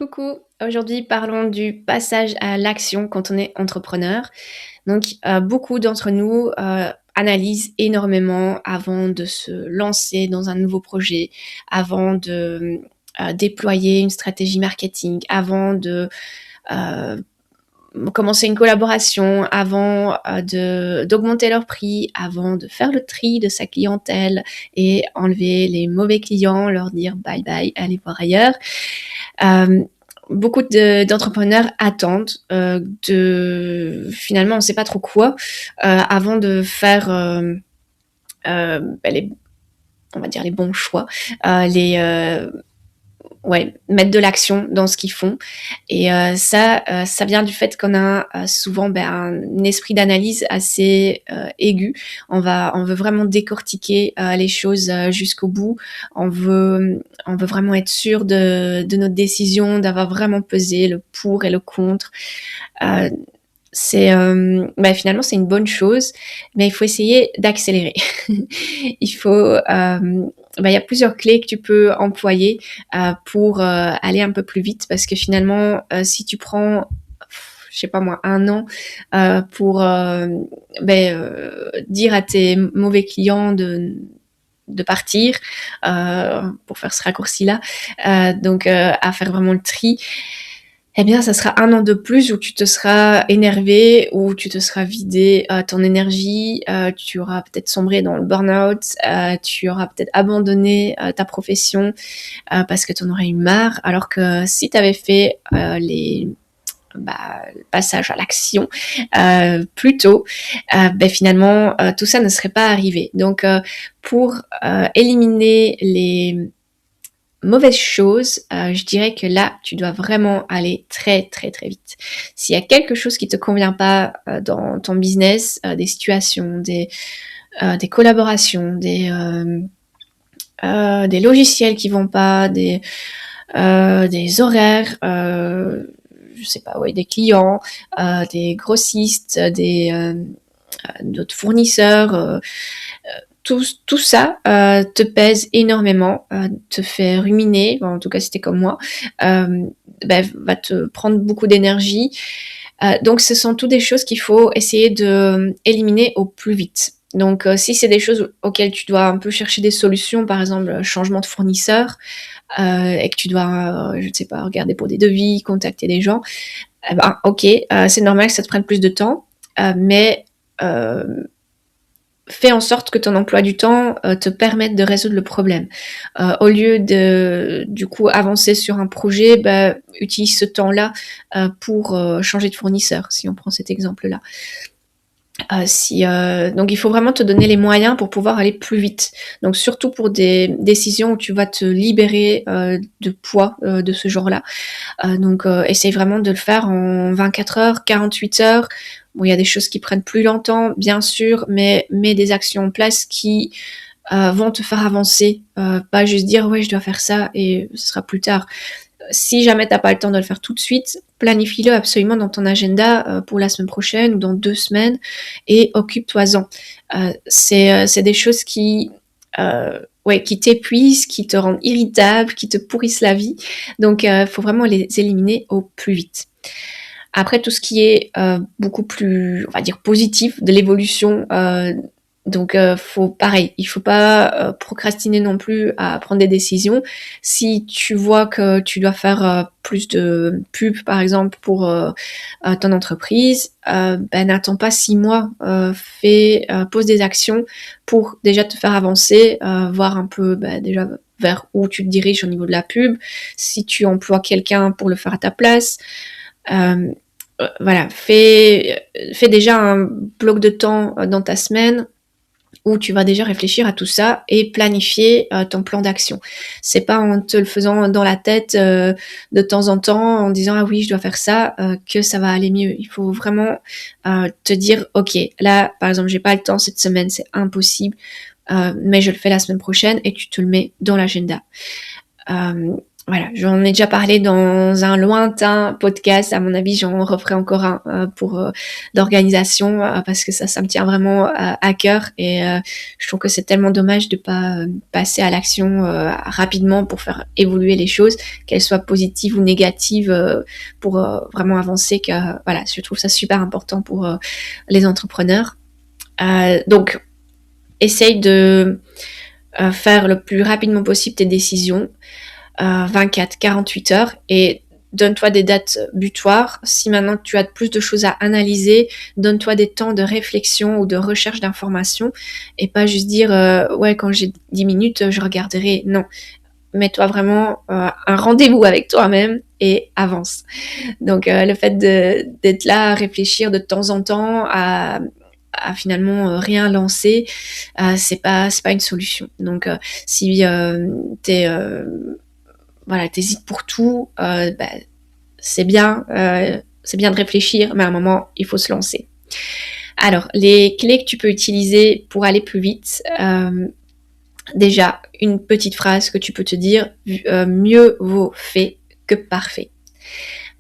Coucou, aujourd'hui parlons du passage à l'action quand on est entrepreneur. Donc, beaucoup d'entre nous analysent énormément avant de se lancer dans un nouveau projet, avant de déployer une stratégie marketing, avant de euh, commencer une collaboration, avant d'augmenter leur prix, avant de faire le tri de sa clientèle et enlever les mauvais clients, leur dire bye bye, allez voir ailleurs. Euh, Beaucoup d'entrepreneurs attendent finalement on ne sait pas trop quoi avant de faire les, on va dire les bons choix, mettre de l'action dans ce qu'ils font. Et ça vient du fait qu'on a souvent un esprit d'analyse assez aigu. On veut vraiment décortiquer les choses jusqu'au bout. On veut vraiment être sûr de notre décision, d'avoir vraiment pesé le pour et le contre. Euh, Finalement c'est une bonne chose, mais il faut essayer d'accélérer. Il faut il y a plusieurs clés que tu peux employer pour aller un peu plus vite, parce que finalement si tu prends je sais pas moi, un an pour dire à tes mauvais clients de partir, pour faire ce raccourci-là, à faire vraiment le tri, eh bien, ça sera un an de plus où tu te seras énervé, où tu te seras vidé ton énergie, tu auras peut-être sombré dans le burn-out, tu auras peut-être abandonné ta profession parce que tu en aurais eu marre, alors que si tu avais fait le passage à l'action plus tôt, finalement, tout ça ne serait pas arrivé. Donc, pour éliminer les mauvaises choses, je dirais que là, tu dois vraiment aller très très très vite. S'il y a quelque chose qui te convient pas dans ton business, des situations, des collaborations, des logiciels qui vont pas, des horaires, je sais pas, ouais, des clients, des grossistes, d'autres fournisseurs, tout ça te pèse énormément, te fait ruminer, en tout cas si t'es comme moi, va te prendre beaucoup d'énergie. Donc ce sont toutes des choses qu'il faut essayer de éliminer au plus vite. Donc si c'est des choses auxquelles tu dois un peu chercher des solutions, par exemple changement de fournisseur, et que tu dois, je ne sais pas, regarder pour des devis, contacter des gens, ok, c'est normal que ça te prenne plus de temps, mais euh, fais en sorte que ton emploi du temps te permette de résoudre le problème. Au lieu de, du coup, avancer sur un projet, utilise ce temps-là pour changer de fournisseur, si on prend cet exemple-là. Donc il faut vraiment te donner les moyens pour pouvoir aller plus vite. Donc surtout pour des décisions où tu vas te libérer de poids de ce genre-là. Essaye vraiment de le faire en 24 heures, 48 heures. Bon, il y a des choses qui prennent plus longtemps, bien sûr, mais mets des actions en place qui vont te faire avancer. Pas juste dire ouais, je dois faire ça et ce sera plus tard. Si jamais t'as pas le temps de le faire tout de suite, planifie-le absolument dans ton agenda pour la semaine prochaine ou dans 2 semaines et occupe-toi-en. C'est des choses qui t'épuisent, qui te rendent irritable, qui te pourrissent la vie. Donc, faut vraiment les éliminer au plus vite. Après, tout ce qui est beaucoup plus, on va dire, positif de l'évolution, il faut pas procrastiner non plus à prendre des décisions. Si tu vois que tu dois faire plus de pub, par exemple, pour ton entreprise, n'attends pas 6 mois, pose des actions pour déjà te faire avancer, voir un peu déjà vers où tu te diriges au niveau de la pub. Si tu emploies quelqu'un pour le faire à ta place, euh, voilà, fais déjà un bloc de temps dans ta semaine où tu vas déjà réfléchir à tout ça et planifier ton plan d'action. C'est pas en te le faisant dans la tête de temps en temps, en disant ah oui je dois faire ça, que ça va aller mieux. Il faut vraiment te dire ok, là par exemple j'ai pas le temps cette semaine, c'est impossible, mais je le fais la semaine prochaine et tu te le mets dans l'agenda. Voilà, j'en ai déjà parlé dans un lointain podcast. À mon avis, j'en referai encore un pour l'organisation parce que ça me tient vraiment à cœur et je trouve que c'est tellement dommage de pas passer à l'action rapidement pour faire évoluer les choses, qu'elles soient positives ou négatives, pour vraiment avancer. Voilà, je trouve ça super important pour les entrepreneurs. Donc, essaye de faire le plus rapidement possible tes décisions. 24-48 heures et donne-toi des dates butoirs. Si maintenant tu as plus de choses à analyser, donne-toi des temps de réflexion ou de recherche d'informations et pas juste dire ouais, quand j'ai 10 minutes, je regarderai. Non, mets-toi vraiment un rendez-vous avec toi-même et avance. Donc le fait d'être là à réfléchir de temps en temps, à finalement rien lancer, c'est pas une solution. Donc si t'es voilà, t'hésites pour tout, c'est bien de réfléchir, mais à un moment, il faut se lancer. Alors, les clés que tu peux utiliser pour aller plus vite, déjà, une petite phrase que tu peux te dire, mieux vaut fait que parfait.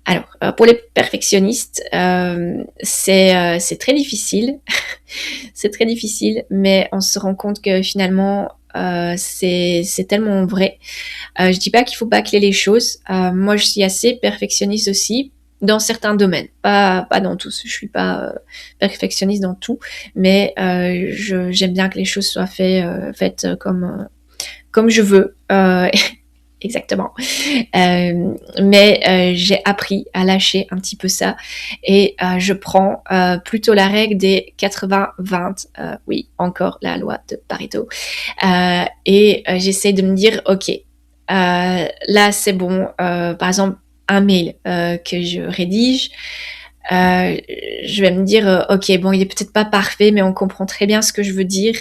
Alors, pour les perfectionnistes, c'est très difficile. C'est très difficile, mais on se rend compte que finalement, c'est tellement vrai. Je dis pas qu'il faut bâcler les choses. Moi, je suis assez perfectionniste aussi dans certains domaines, pas dans tous. Je suis pas perfectionniste dans tout, mais j'aime bien que les choses soient faites comme je veux. Exactement. Mais j'ai appris à lâcher un petit peu ça et je prends plutôt la règle des 80-20. Oui, encore la loi de Pareto. Et j'essaie de me dire, ok, là c'est bon. Par exemple, un mail que je rédige. Je vais me dire, ok, bon, il est peut-être pas parfait, mais on comprend très bien ce que je veux dire.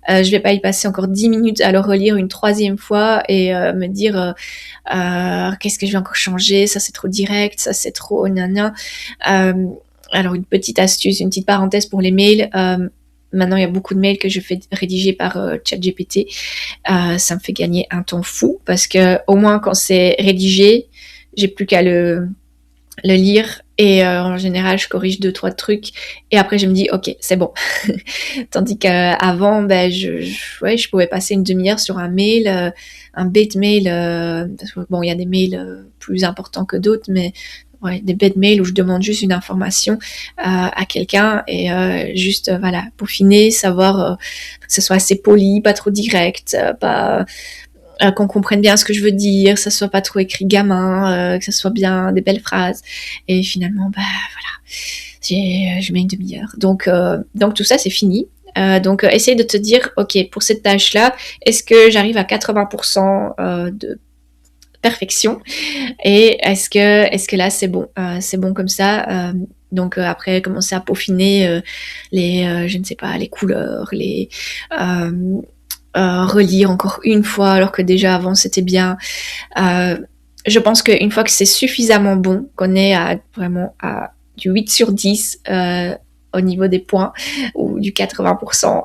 Je vais pas y passer encore 10 minutes à le relire une troisième fois et me dire qu'est-ce que je vais encore changer, ça c'est trop direct, ça c'est trop nana. Alors une petite astuce, une petite parenthèse pour les mails. Maintenant, il y a beaucoup de mails que je fais rédiger par ChatGPT. Ça me fait gagner un temps fou parce que au moins quand c'est rédigé, j'ai plus qu'à le lire et en général je corrige 2-3 trucs et après je me dis ok c'est bon. Tandis qu'avant je pouvais passer une demi-heure sur un mail, un bête mail, parce que bon il y a des mails plus importants que d'autres, mais ouais, des bêtes mails où je demande juste une information à quelqu'un et juste voilà peaufiner, savoir que ce soit assez poli, pas trop direct, pas qu'on comprenne bien ce que je veux dire, que ça soit pas trop écrit gamin, que ça soit bien des belles phrases. Et finalement, voilà, je mets une demi-heure. Donc tout ça, c'est fini. Donc essaye de te dire, ok, pour cette tâche-là, est-ce que j'arrive à 80% de perfection et est-ce que là c'est bon comme ça. Donc après commencer à peaufiner je ne sais pas, les couleurs, relire encore une fois alors que déjà avant c'était bien. Je pense qu'une fois que c'est suffisamment bon, qu'on est vraiment à du 8 sur 10 au niveau des points ou du 80%,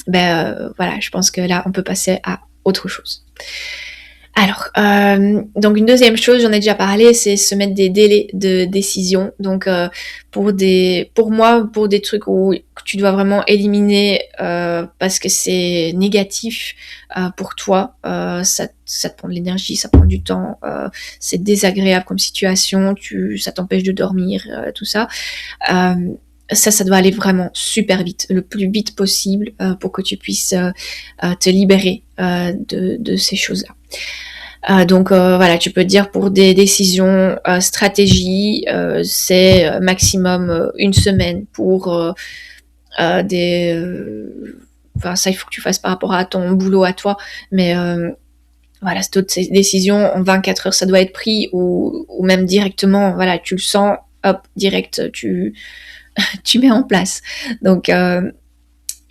voilà, je pense que là on peut passer à autre chose. Alors, donc une deuxième chose, j'en ai déjà parlé, c'est se mettre des délais de décision. Donc, pour moi, pour des trucs où tu dois vraiment éliminer parce que c'est négatif pour toi, ça te prend de l'énergie, ça prend du temps, c'est désagréable comme situation, ça t'empêche de dormir, tout ça. Ça doit aller vraiment super vite, le plus vite possible pour que tu puisses te libérer de ces choses-là. Donc voilà, tu peux dire pour des décisions stratégie, c'est maximum une semaine pour enfin ça il faut que tu fasses par rapport à ton boulot à toi, mais voilà, c'est toutes ces décisions en 24 heures ça doit être pris ou même directement, voilà, tu le sens, hop, direct, tu mets en place. Donc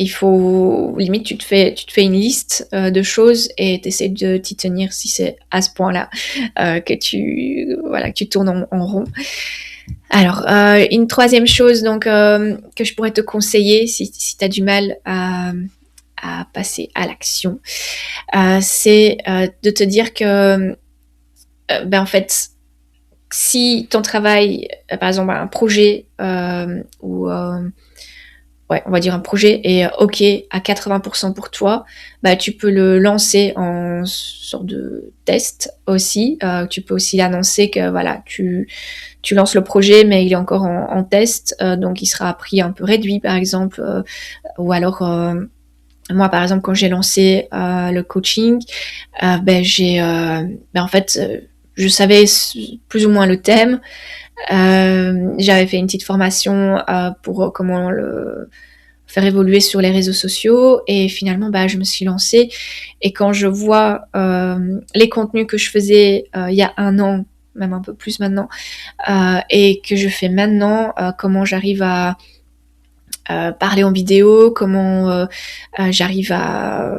il faut, limite, tu te fais une liste de choses et t'essaies de t'y tenir si c'est à ce point-là que tu tournes en rond. Alors, une troisième chose donc que je pourrais te conseiller si tu as du mal à passer à l'action, c'est de te dire que en fait, si ton travail, par exemple un projet ou ouais, on va dire un projet est OK à 80% pour toi, bah, tu peux le lancer en sorte de test aussi. Tu peux aussi l'annoncer que voilà, tu lances le projet, mais il est encore en test, donc il sera à prix un peu réduit, par exemple. Ou alors, moi, par exemple, quand j'ai lancé le coaching, en fait, je savais plus ou moins le thème. J'avais fait une petite formation pour comment le faire évoluer sur les réseaux sociaux et finalement je me suis lancée et quand je vois les contenus que je faisais il y a 1 an, même un peu plus maintenant, et que je fais maintenant, comment j'arrive à parler en vidéo, comment j'arrive à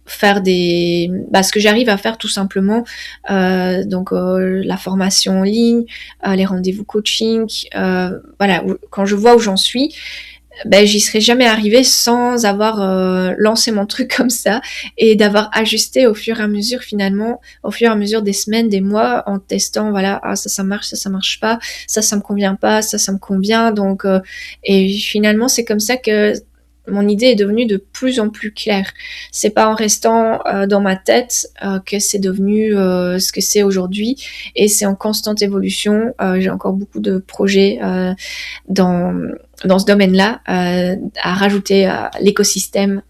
faire ce que j'arrive à faire tout simplement, donc la formation en ligne, les rendez-vous coaching, voilà, quand je vois où j'en suis, j'y serais jamais arrivée sans avoir lancé mon truc comme ça et d'avoir ajusté au fur et à mesure finalement, au fur et à mesure des semaines, des mois, en testant, voilà, ah ça marche, ça marche pas, ça me convient pas, ça me convient, donc et finalement c'est comme ça que mon idée est devenue de plus en plus claire. C'est pas en restant dans ma tête que c'est devenu ce que c'est aujourd'hui, et c'est en constante évolution. J'ai encore beaucoup de projets dans ce domaine-là, à rajouter à l'écosystème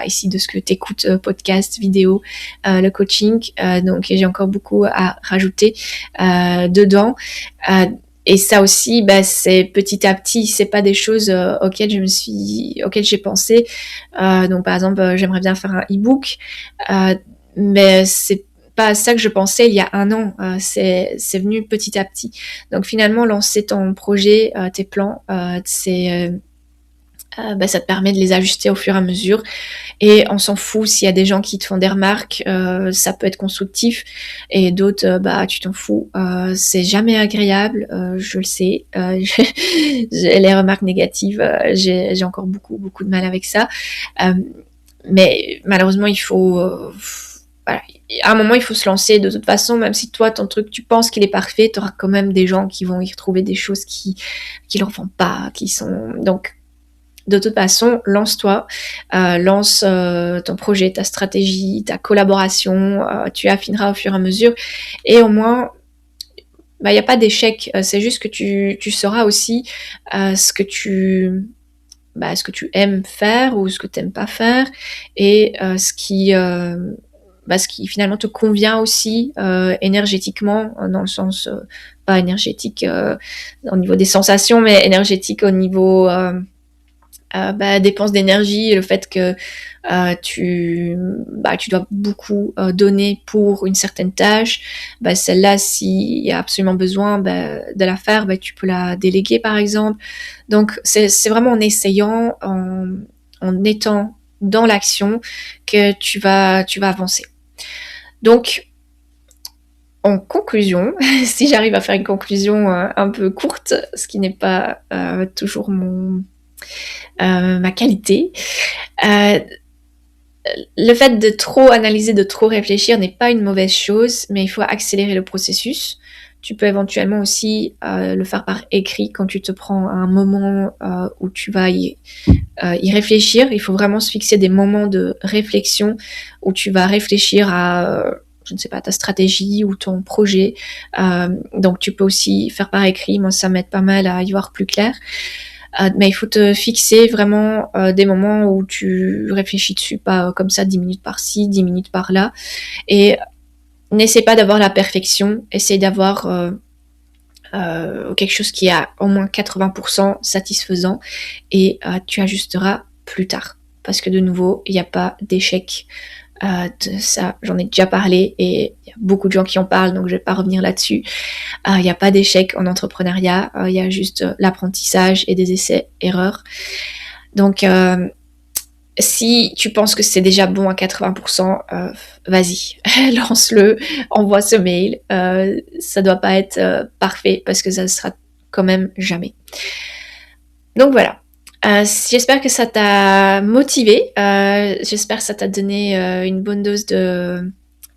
ici de ce que t'écoutes, podcast, vidéo, le coaching. Donc j'ai encore beaucoup à rajouter dedans. Et ça aussi, c'est petit à petit, c'est pas des choses auxquelles j'ai pensé. Donc par exemple, j'aimerais bien faire un e-book, mais c'est pas à ça que je pensais il y a 1 an. C'est venu petit à petit. Donc finalement, lancer ton projet, tes plans, ça te permet de les ajuster au fur et à mesure. Et on s'en fout s'il y a des gens qui te font des remarques, ça peut être constructif. Et d'autres, tu t'en fous. C'est jamais agréable, je le sais. Les remarques négatives, j'ai encore beaucoup, beaucoup de mal avec ça. Mais malheureusement, il faut... voilà. À un moment, il faut se lancer. De toute façon, même si toi, ton truc, tu penses qu'il est parfait, tu auras quand même des gens qui vont y retrouver des choses qui leur font pas, qui sont... Donc, de toute façon, lance-toi, lance ton projet, ta stratégie, ta collaboration, tu affineras au fur et à mesure. Et au moins, il n'y a pas d'échec. C'est juste que tu sauras aussi ce que tu aimes faire ou ce que tu n'aimes pas faire, et ce qui finalement te convient aussi énergétiquement, dans le sens, pas énergétique au niveau des sensations, mais énergétique au niveau dépense d'énergie, et le fait que tu dois beaucoup donner pour une certaine tâche. Celle-là, s'il y a absolument besoin de la faire, tu peux la déléguer par exemple. Donc c'est vraiment en essayant, en étant dans l'action, que tu vas avancer. Donc en conclusion, si j'arrive à faire une conclusion un peu courte, ce qui n'est pas toujours ma qualité, le fait de trop analyser, de trop réfléchir n'est pas une mauvaise chose, mais il faut accélérer le processus. Tu peux éventuellement aussi le faire par écrit quand tu te prends un moment où tu vas y réfléchir. Il faut vraiment se fixer des moments de réflexion où tu vas réfléchir à je ne sais pas, ta stratégie ou ton projet. Donc tu peux aussi faire par écrit. Moi, ça m'aide pas mal à y voir plus clair. Mais il faut te fixer vraiment des moments où tu réfléchis dessus, pas comme ça 10 minutes par-ci, 10 minutes par-là. Et n'essaie pas d'avoir la perfection, essaie d'avoir quelque chose qui est à au moins 80% satisfaisant, et tu ajusteras plus tard. Parce que de nouveau, il n'y a pas d'échec. De ça, j'en ai déjà parlé et il y a beaucoup de gens qui en parlent, donc je vais pas revenir là-dessus. Il n'y a pas d'échec en entrepreneuriat, il y a juste l'apprentissage et des essais-erreurs. Donc, si tu penses que c'est déjà bon à 80%, vas-y, lance-le, envoie ce mail. Ça doit pas être parfait parce que ça ne sera quand même jamais. Donc voilà. J'espère que ça t'a motivé. J'espère que ça t'a donné une bonne dose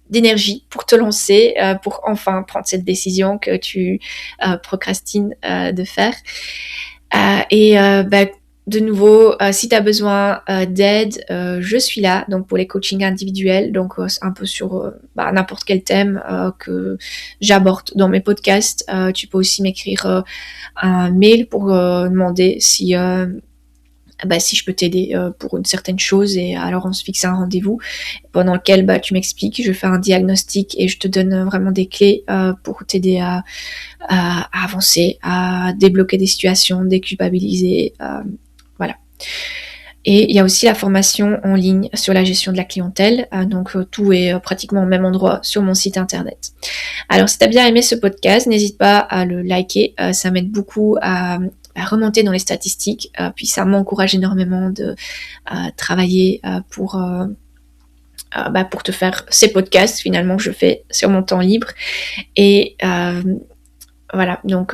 d'énergie pour te lancer, pour enfin prendre cette décision que tu procrastines de faire. De nouveau, si tu as besoin d'aide, je suis là, donc pour les coachings individuels, donc c'est un peu sur n'importe quel thème que j'aborde dans mes podcasts. Tu peux aussi m'écrire un mail pour demander si je peux t'aider pour une certaine chose, et alors on se fixe un rendez-vous pendant lequel tu m'expliques, je fais un diagnostic et je te donne vraiment des clés pour t'aider à avancer, à débloquer des situations, déculpabiliser, voilà. Et il y a aussi la formation en ligne sur la gestion de la clientèle, donc tout est pratiquement au même endroit sur mon site internet. Alors si tu as bien aimé ce podcast, n'hésite pas à le liker, ça m'aide beaucoup à remonter dans les statistiques, puis ça m'encourage énormément de travailler pour te faire ces podcasts finalement que je fais sur mon temps libre. Et voilà, donc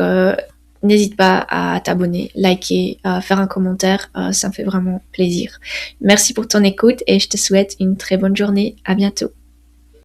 n'hésite pas à t'abonner, liker, faire un commentaire, ça me fait vraiment plaisir. Merci pour ton écoute et je te souhaite une très bonne journée. À bientôt.